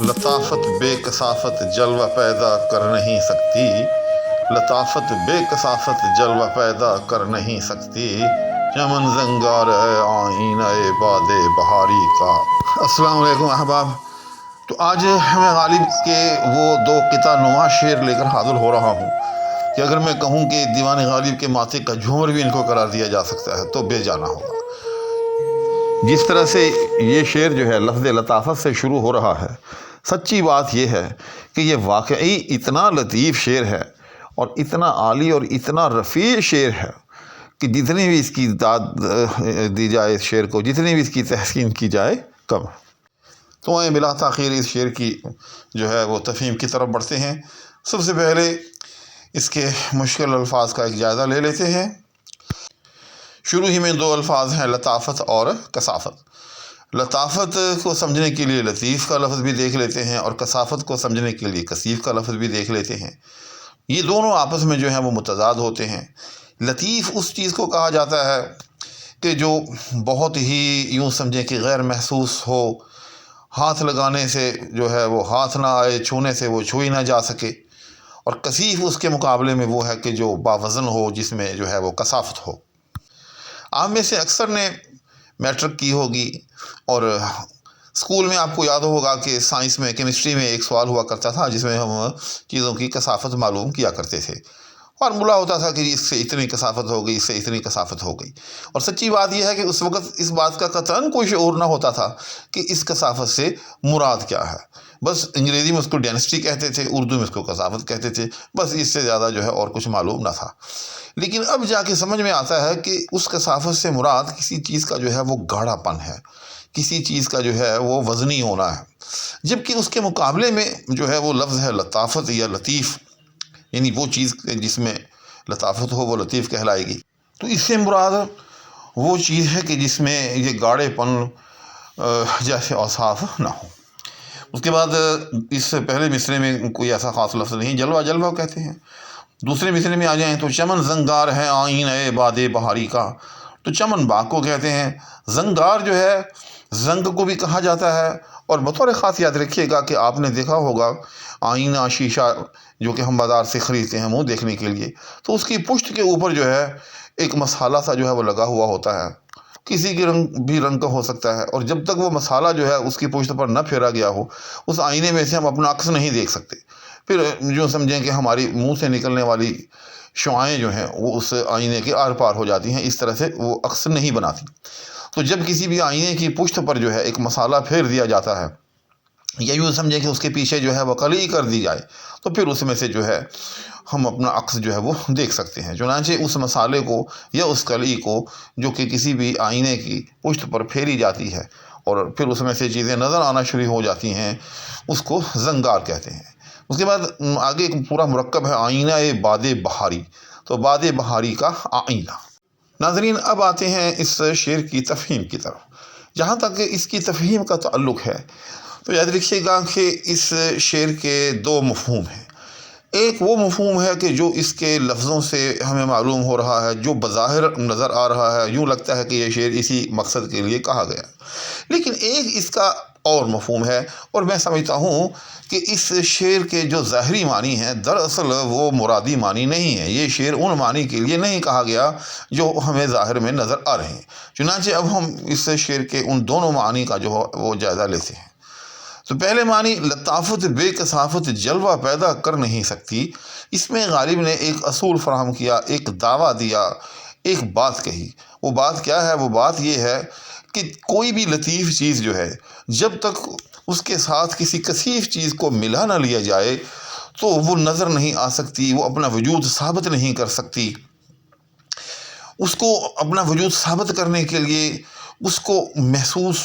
لطافت بے کثافت جلوہ پیدا کر نہیں سکتی، لطافت بے کثافت جلوہ پیدا کر نہیں سکتی، چمن زنگار ہے آئینہ باد بہاری کا۔ السلام علیکم احباب۔ تو آج میں غالب کے وہ دو قطع نما شعر لے کر حاضر ہو رہا ہوں کہ اگر میں کہوں کہ دیوان غالب کے ماتھے کا جھومر بھی ان کو قرار دیا جا سکتا ہے تو بے جانا ہوگا۔ جس طرح سے یہ شعر جو ہے لفظ لطافت سے شروع ہو رہا ہے، سچی بات یہ ہے کہ یہ واقعی اتنا لطیف شعر ہے اور اتنا عالی اور اتنا رفیع شعر ہے کہ جتنی بھی اس کی داد دی جائے اس شعر کو، جتنی بھی اس کی تحسین کی جائے کم ہے۔ تو آئیں بلا تاخیر اس شعر کی جو ہے وہ تفہیم کی طرف بڑھتے ہیں۔ سب سے پہلے اس کے مشکل الفاظ کا ایک جائزہ لے لیتے ہیں۔ شروع ہی میں دو الفاظ ہیں، لطافت اور کثافت۔ لطافت کو سمجھنے کے لیے لطیف کا لفظ بھی دیکھ لیتے ہیں اور کثافت کو سمجھنے کے لیے کثیف کا لفظ بھی دیکھ لیتے ہیں۔ یہ دونوں آپس میں جو ہیں وہ متضاد ہوتے ہیں۔ لطیف اس چیز کو کہا جاتا ہے کہ جو بہت ہی یوں سمجھیں کہ غیر محسوس ہو، ہاتھ لگانے سے جو ہے وہ ہاتھ نہ آئے، چھونے سے وہ چھوئی نہ جا سکے۔ اور کثیف اس کے مقابلے میں وہ ہے کہ جو باوزن ہو، جس میں جو ہے وہ کثافت ہو۔ آپ میں سے اکثر نے میٹرک کی ہوگی اور اسکول میں آپ کو یاد ہوگا کہ سائنس میں، کیمسٹری میں ایک سوال ہوا کرتا تھا جس میں ہم چیزوں کی کثافت معلوم کیا کرتے تھے، فارمولا ہوتا تھا کہ اس سے اتنی کثافت ہو گئی، اس سے اتنی کثافت ہو گئی۔ اور سچی بات یہ ہے کہ اس وقت اس بات کا قطعاً کوئی شعور نہ ہوتا تھا کہ اس کثافت سے مراد کیا ہے۔ بس انگریزی میں اس کو ڈینسٹی کہتے تھے، اردو میں اس کو کثافت کہتے تھے، بس اس سے زیادہ جو ہے اور کچھ معلوم نہ تھا۔ لیکن اب جا کے سمجھ میں آتا ہے کہ اس کثافت سے مراد کسی چیز کا جو ہے وہ گاڑھا پن ہے، کسی چیز کا جو ہے وہ وزنی ہونا ہے، جبکہ اس کے مقابلے میں جو ہے وہ لفظ ہے لطافت یا لطیف، یعنی وہ چیز جس میں لطافت ہو وہ لطیف کہلائے گی۔ تو اس سے مراد وہ چیز ہے کہ جس میں یہ گاڑھے پن جیسے اوصاف نہ ہو۔ اس کے بعد اس سے پہلے مصرے میں کوئی ایسا خاص لفظ نہیں، جلوہ جلوہ کہتے ہیں۔ دوسرے مصرے میں آ جائیں تو چمن زنگار ہے آئینہ باد بہاری کا، تو چمن باغ کو کہتے ہیں۔ زنگار جو ہے زنگ کو بھی کہا جاتا ہے، اور بطور خاص یاد رکھیے گا کہ آپ نے دیکھا ہوگا آئینہ، شیشہ جو کہ ہم بازار سے خریدتے ہیں منہ دیکھنے کے لیے، تو اس کی پشت کے اوپر جو ہے ایک مسالہ سا جو ہے وہ لگا ہوا ہوتا ہے، کسی کے رنگ کا ہو سکتا ہے، اور جب تک وہ مسالہ جو ہے اس کی پشت پر نہ پھیرا گیا ہو، اس آئینے میں سے ہم اپنا عکس نہیں دیکھ سکتے۔ پھر جو سمجھیں کہ ہماری منہ سے نکلنے والی شعاعیں جو ہیں وہ اس آئینے کے آر پار ہو جاتی ہیں، اس طرح سے وہ عکس نہیں بناتی۔ تو جب کسی بھی آئینے کی پشت پر جو ہے ایک مسالہ پھیر دیا جاتا ہے، یا یوں سمجھیں کہ اس کے پیچھے جو ہے وہ قلعی کر دی جائے، تو پھر اس میں سے جو ہے ہم اپنا عکس جو ہے وہ دیکھ سکتے ہیں۔ چنانچہ اس مسالے کو یا اس قلعی کو جو کہ کسی بھی آئینے کی پشت پر پھیری جاتی ہے اور پھر اس میں سے چیزیں نظر آنا شروع ہو جاتی ہیں، اس کو زنگار کہتے ہیں۔ اس کے بعد آگے ایک پورا مرکب ہے آئینہ باد بہاری، تو باد بہاری کا آئینہ۔ ناظرین، اب آتے ہیں اس شعر کی تفہیم کی طرف۔ جہاں تک اس کی تفہیم کا تعلق ہے تو یاد رکھیے گا کہ اس شعر کے دو مفہوم ہیں۔ ایک وہ مفہوم ہے کہ جو اس کے لفظوں سے ہمیں معلوم ہو رہا ہے، جو بظاہر نظر آ رہا ہے، یوں لگتا ہے کہ یہ شعر اسی مقصد کے لیے کہا گیا۔ لیکن ایک اس کا اور مفہوم ہے، اور میں سمجھتا ہوں کہ اس شعر کے جو ظاہری معنی ہیں دراصل وہ مرادی معنی نہیں ہے۔ یہ شعر ان معنی کے لیے نہیں کہا گیا جو ہمیں ظاہر میں نظر آ رہے ہیں۔ چنانچہ اب ہم اس شعر کے ان دونوں معنی کا جو وہ جائزہ لیتے ہیں۔ تو پہلے معنی، لطافت بے کثافت جلوہ پیدا کر نہیں سکتی، اس میں غالب نے ایک اصول فراہم کیا، ایک دعویٰ دیا، ایک بات کہی۔ وہ بات کیا ہے؟ وہ بات یہ ہے کہ کوئی بھی لطیف چیز جو ہے جب تک اس کے ساتھ کسی کثیف چیز کو ملا نہ لیا جائے تو وہ نظر نہیں آ سکتی، وہ اپنا وجود ثابت نہیں کر سکتی۔ اس کو اپنا وجود ثابت کرنے کے لیے، اس کو محسوس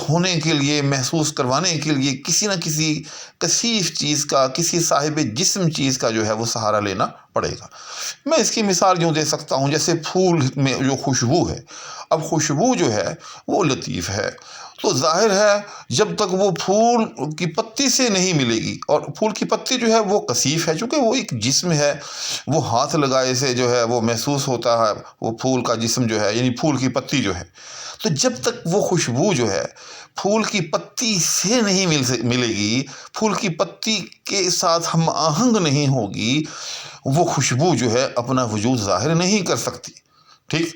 ہونے کے لیے، محسوس کروانے کے لیے کسی نہ کسی کثیف چیز کا، کسی صاحب جسم چیز کا جو ہے وہ سہارا لینا پڑے گا۔ میں اس کی مثال یوں دے سکتا ہوں، جیسے پھول میں جو خوشبو ہے، اب خوشبو جو ہے وہ لطیف ہے، تو ظاہر ہے جب تک وہ پھول کی پتی سے نہیں ملے گی، اور پھول کی پتی جو ہے وہ کثیف ہے، چونکہ وہ ایک جسم ہے، وہ ہاتھ لگائے سے جو ہے وہ محسوس ہوتا ہے، وہ پھول کا جسم جو ہے یعنی پھول کی پتی جو ہے، تو جب تک وہ خوشبو جو ہے پھول کی پتی سے نہیں ملے گی، پھول کی پتی کے ساتھ ہم آہنگ نہیں ہوگی، وہ خوشبو جو ہے اپنا وجود ظاہر نہیں کر سکتی، ٹھیک۔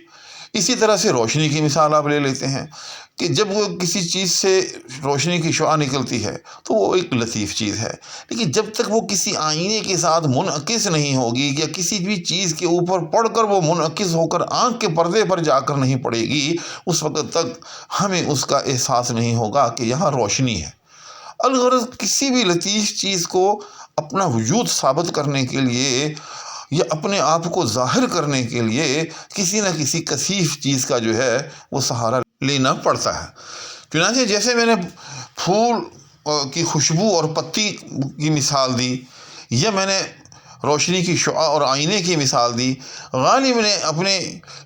اسی طرح سے روشنی کی مثال آپ لے لیتے ہیں کہ جب وہ کسی چیز سے روشنی کی شعاع نکلتی ہے تو وہ ایک لطیف چیز ہے، لیکن جب تک وہ کسی آئینے کے ساتھ منعکس نہیں ہوگی یا کسی بھی چیز کے اوپر پڑھ کر وہ منعکس ہو کر آنکھ کے پردے پر جا کر نہیں پڑے گی، اس وقت تک ہمیں اس کا احساس نہیں ہوگا کہ یہاں روشنی ہے۔ الغرض کسی بھی لطیف چیز کو اپنا وجود ثابت کرنے کے لیے یا اپنے آپ کو ظاہر کرنے کے لیے کسی نہ کسی کثیف چیز کا جو ہے وہ سہارا لینا پڑتا ہے۔ چنانچہ جیسے میں نے پھول کی خوشبو اور پتی کی مثال دی، یا میں نے روشنی کی شعاع اور آئینے کی مثال دی، غالب نے اپنے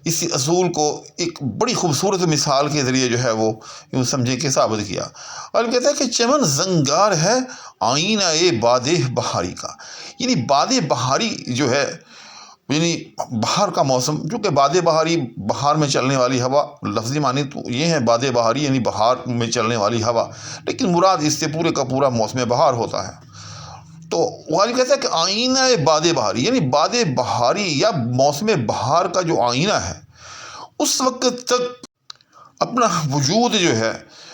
اس اصول کو ایک بڑی خوبصورت مثال کے ذریعے جو ہے وہ یوں سمجھے کہ ثابت کیا، اور کہتا ہے کہ چمن زنگار ہے آئینہ باد بہاری کا، یعنی باد بہاری جو ہے یعنی بہار کا موسم، چونکہ باد بہاری بہار میں چلنے والی ہوا، لفظی معنی تو یہ ہے باد بہاری یعنی بہار میں چلنے والی ہوا، لیکن مراد اس سے پورے کا پورا موسم بہار ہوتا ہے۔ تو غالب کہتا ہے کہ آئینہ باد بہاری یعنی باد بہاری یا موسم بہار کا جو آئینہ ہے اس وقت تک اپنا وجود جو ہے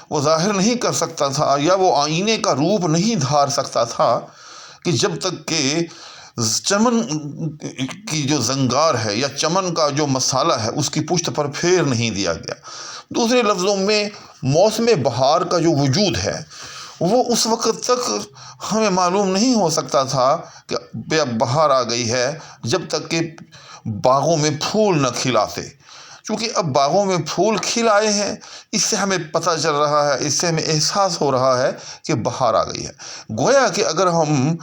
وہ ظاہر نہیں کر سکتا تھا، یا وہ آئینے کا روپ نہیں دھار سکتا تھا کہ جب تک کہ چمن کی جو زنگار ہے یا چمن کا جو مسالہ ہے اس کی پشت پر پھیر نہیں دیا گیا۔ دوسرے لفظوں میں موسم بہار کا جو وجود ہے وہ اس وقت تک ہمیں معلوم نہیں ہو سکتا تھا کہ اب بہار آ گئی ہے جب تک کہ باغوں میں پھول نہ کھلاتے، چونکہ اب باغوں میں پھول کھل آئے ہیں، اس سے ہمیں پتہ چل رہا ہے، اس سے ہمیں احساس ہو رہا ہے کہ بہار آ گئی ہے۔ گویا کہ اگر ہم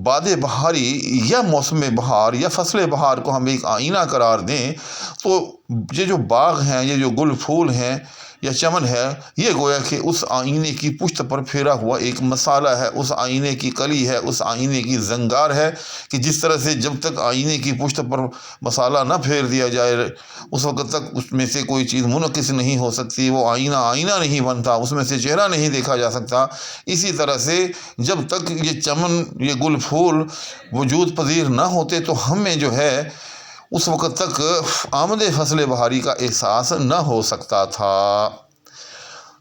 باد بہاری یا موسم بہار یا فصل بہار کو ہم ایک آئینہ قرار دیں تو یہ جو باغ ہیں، یہ جو گل پھول ہیں یا چمن ہے، یہ گویا کہ اس آئینے کی پشت پر پھیرا ہوا ایک مسالہ ہے، اس آئینے کی کلی ہے، اس آئینے کی زنگار ہے، کہ جس طرح سے جب تک آئینے کی پشت پر مسالہ نہ پھیر دیا جائے اس وقت تک اس میں سے کوئی چیز منعکس نہیں ہو سکتی، وہ آئینہ نہیں بنتا، اس میں سے چہرہ نہیں دیکھا جا سکتا۔ اسی طرح سے جب تک یہ چمن، یہ گل پھول وجود پذیر نہ ہوتے تو ہمیں جو ہے اس وقت تک آمد فصل بہاری کا احساس نہ ہو سکتا تھا۔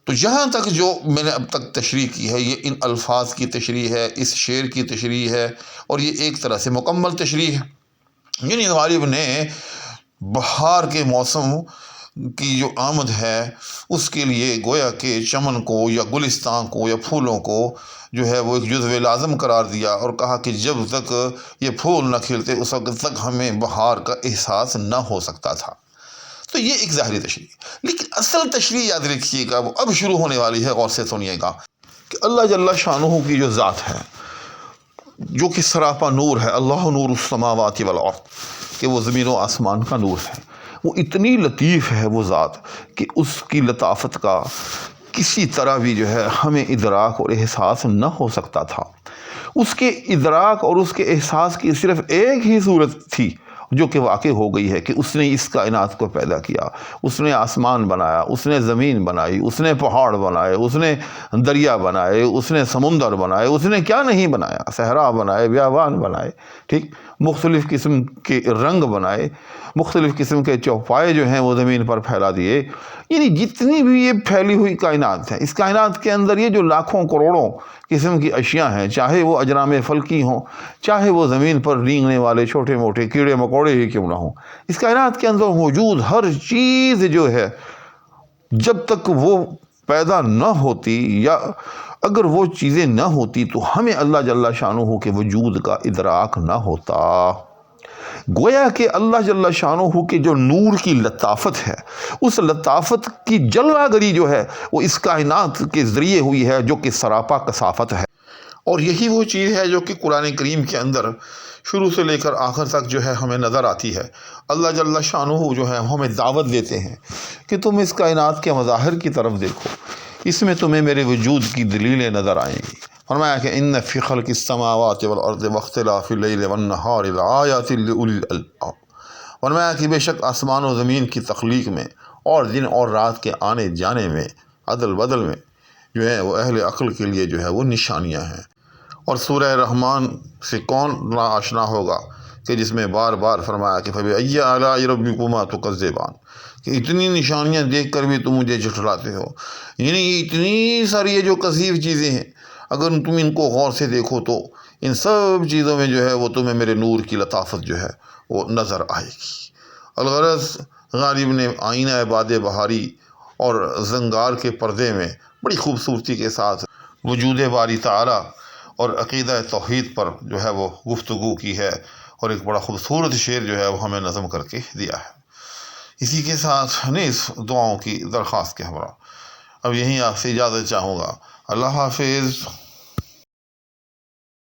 تو یہاں تک جو میں نے اب تک تشریح کی ہے یہ ان الفاظ کی تشریح ہے، اس شعر کی تشریح ہے، اور یہ ایک طرح سے مکمل تشریح ہے۔ یعنی غالب نے بہار کے موسم کی جو آمد ہے اس کے لیے گویا کہ چمن کو یا گلستان کو یا پھولوں کو جو ہے وہ ایک جزو لازم قرار دیا، اور کہا کہ جب تک یہ پھول نہ کھلتے اس وقت تک ہمیں بہار کا احساس نہ ہو سکتا تھا۔ تو یہ ایک ظاہری تشریح، لیکن اصل تشریح یاد رکھیے گا وہ اب شروع ہونے والی ہے، غور سے سنیے گا کہ اللہ جل شانہ کی جو ذات ہے جو کہ سراپا نور ہے، اللہ نور السماوات والارض، کہ وہ زمین و آسمان کا نور ہے، وہ اتنی لطیف ہے وہ ذات کہ اس کی لطافت کا کسی طرح بھی جو ہے ہمیں ادراک اور احساس نہ ہو سکتا تھا۔ اس کے ادراک اور اس کے احساس کی صرف ایک ہی صورت تھی جو کہ واقع ہو گئی ہے کہ اس نے اس کائنات کو پیدا کیا، اس نے آسمان بنایا، اس نے زمین بنائی، اس نے پہاڑ بنائے، اس نے دریا بنائے، اس نے سمندر بنائے، اس نے کیا نہیں بنایا، صحرا بنائے، بیابان بنائے، ٹھیک، مختلف قسم کے رنگ بنائے، مختلف قسم کے چوپائے جو ہیں وہ زمین پر پھیلا دیے۔ یعنی جتنی بھی یہ پھیلی ہوئی کائنات ہے، اس کائنات کے اندر یہ جو لاکھوں کروڑوں قسم کی اشیاء ہیں، چاہے وہ اجرام فلکی ہوں، چاہے وہ زمین پر رینگنے والے چھوٹے موٹے کیڑے مکوڑے ہی کیوں نہ ہوں، اس کائنات کے اندر موجود ہر چیز جو ہے جب تک وہ پیدا نہ ہوتی یا اگر وہ چیزیں نہ ہوتی تو ہمیں اللہ جل شانہ کے وجود کا ادراک نہ ہوتا۔ گویا کہ اللہ جل شانہ کے جو نور کی لطافت ہے، اس لطافت کی جلوہ گری جو ہے وہ اس کائنات کے ذریعے ہوئی ہے جو کہ سراپا کثافت ہے، اور یہی وہ چیز ہے جو کہ قرآن کریم کے اندر شروع سے لے کر آخر تک جو ہے ہمیں نظر آتی ہے۔ اللہ جل شانہ جو ہے ہمیں دعوت دیتے ہیں کہ تم اس کائنات کے مظاہر کی طرف دیکھو، اس میں تمہیں میرے وجود کی دلیلیں نظر آئیں گی۔ فرمایا کہ ان فی خلق السماوات والارض واختلاف اللیل والنہار لآیات لأولی الالباب، فرمایا کہ بے شک آسمان و زمین کی تخلیق میں اور دن اور رات کے آنے جانے میں، عدل بدل میں جو ہے وہ اہل عقل کے لیے جو ہے وہ نشانیاں ہیں۔ اور سورہ رحمان سے کون نا آشنا ہوگا کہ جس میں بار بار فرمایا کہ فَبِأَيِّ آلَاءِ رَبِّكُمَا تُكَذِّبَانِ، کہ اتنی نشانیاں دیکھ کر بھی تم مجھے جھٹلاتے ہو، یعنی یہ اتنی ساری یہ جو کثیر چیزیں ہیں، اگر تم ان کو غور سے دیکھو تو ان سب چیزوں میں جو ہے وہ تمہیں میرے نور کی لطافت جو ہے وہ نظر آئے گی۔ الغرض غالب نے آئینہ باد بہاری اور زنگار کے پردے میں بڑی خوبصورتی کے ساتھ وجود باری تعالیٰ اور عقیدہ توحید پر جو ہے وہ گفتگو کی ہے، اور ایک بڑا خوبصورت شعر جو ہے وہ ہمیں نظم کر کے دیا ہے۔ اسی کے ساتھ نیز دعاؤں کی درخواست کے ہمراہ اب یہیں آپ سے اجازت چاہوں گا۔ اللہ حافظ۔